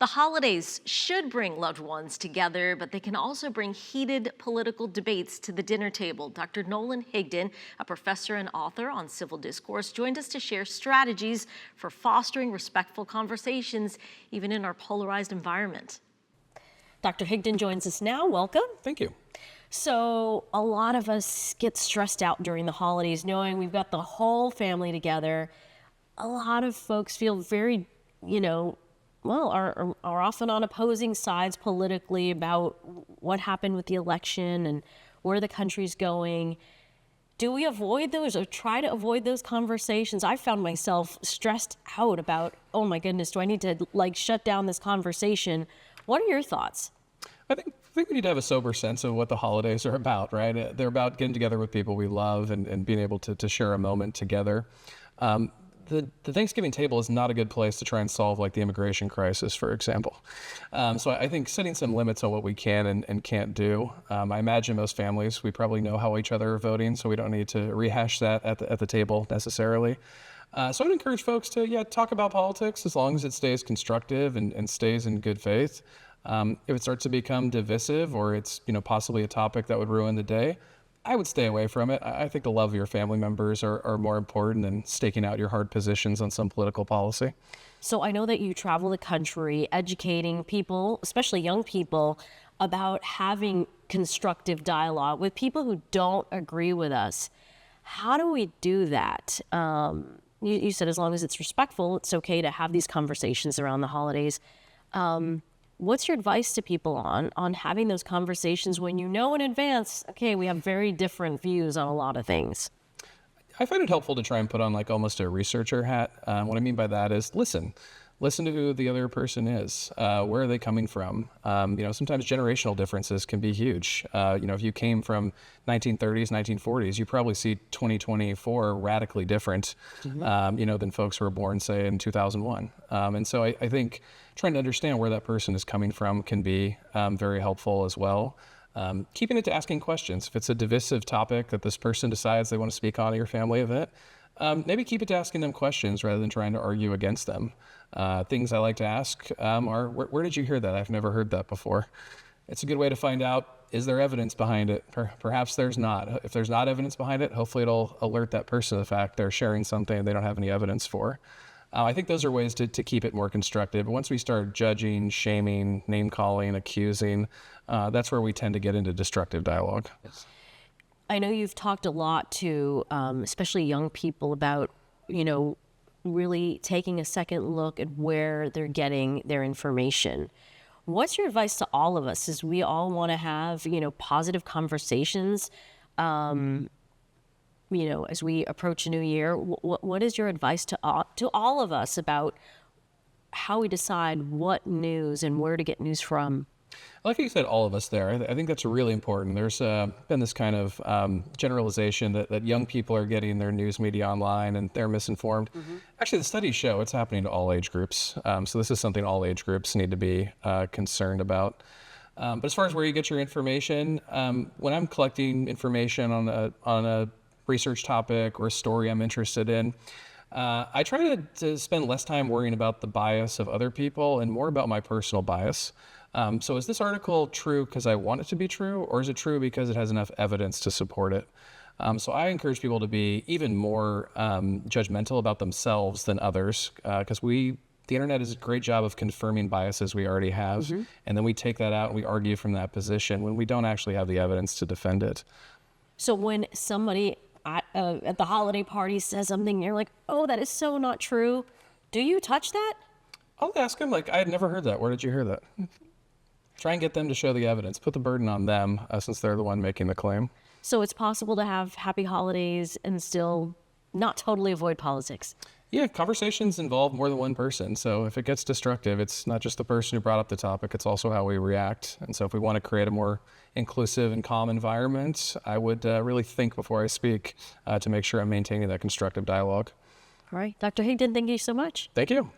The holidays should bring loved ones together, but they can also bring heated political debates to the dinner table. Dr. Nolan Higdon, a professor and author on civil discourse, joined us to share strategies for fostering respectful conversations, even in our polarized environment. Dr. Higdon joins us now. Welcome. Thank you. So a lot of us get stressed out during the holidays, knowing we've got the whole family together. A lot of folks feel very, are often on opposing sides politically about what happened with the election and where the country's going. Do we avoid those or try to avoid those conversations? I found myself stressed out about, oh my goodness, do I need to shut down this conversation? What are your thoughts? I think we need to have a sober sense of what the holidays are about, right? They're about getting together with people we love and being able to share a moment together. The Thanksgiving table is not a good place to try and solve the immigration crisis, for example. So I think setting some limits on what we can and can't do. I imagine most families, we probably know how each other are voting, so we don't need to rehash that at the table necessarily. So I'd encourage folks to, talk about politics as long as it stays constructive and stays in good faith. If it starts to become divisive or it's, possibly a topic that would ruin the day, I would stay away from it. I think the love of your family members are more important than staking out your hard positions on some political policy. So I know that you travel the country educating people, especially young people, about having constructive dialogue with people who don't agree with us. How do we do that? You said as long as it's respectful, it's okay to have these conversations around the holidays. What's your advice to people on having those conversations when you know in advance, okay, we have very different views on a lot of things? I find it helpful to try and put on almost a researcher hat. What I mean by that is listen to who the other person is. Where are they coming from? Sometimes generational differences can be huge. If you came from 1930s, 1940s, you probably see 2024 radically different, than folks who were born, say, in 2001. And so I think trying to understand where that person is coming from can be very helpful as well. Keeping it to asking questions. If it's a divisive topic that this person decides they want to speak on at your family event, maybe keep it to asking them questions rather than trying to argue against them. Things I like to ask are, where did you hear that? I've never heard that before. It's a good way to find out, is there evidence behind it? Perhaps there's not. If there's not evidence behind it, hopefully it'll alert that person to the fact they're sharing something they don't have any evidence for. I think those are ways to keep it more constructive. But once we start judging, shaming, name-calling, accusing, that's where we tend to get into destructive dialogue. Yes. I know you've talked a lot to, especially young people, about, really taking a second look at where they're getting their information. What's your advice to all of us as we all want to have, positive conversations, as we approach a new year? What is your advice to all of us about how we decide what news and where to get news from? Like you said, all of us there. I think that's really important. There's been this kind of generalization that young people are getting their news media online and they're misinformed. Mm-hmm. Actually, the studies show it's happening to all age groups. So this is something all age groups need to be concerned about. But as far as where you get your information, when I'm collecting information on a research topic or a story I'm interested in, I try to spend less time worrying about the bias of other people and more about my personal bias. So is this article true because I want it to be true, or is it true because it has enough evidence to support it? So I encourage people to be even more judgmental about themselves than others, because the internet does a great job of confirming biases we already have, mm-hmm. and then we take that out and we argue from that position when we don't actually have the evidence to defend it. So when somebody at the holiday party says something, you're like, oh, that is so not true, do you touch that? I'll ask them, I had never heard that. Where did you hear that? Try and get them to show the evidence. Put the burden on them since they're the one making the claim. So it's possible to have happy holidays and still not totally avoid politics. Yeah, conversations involve more than one person. So if it gets destructive, it's not just the person who brought up the topic, it's also how we react. And so if we want to create a more inclusive and calm environment, I would really think before I speak to make sure I'm maintaining that constructive dialogue. All right. Dr. Higdon, thank you so much. Thank you.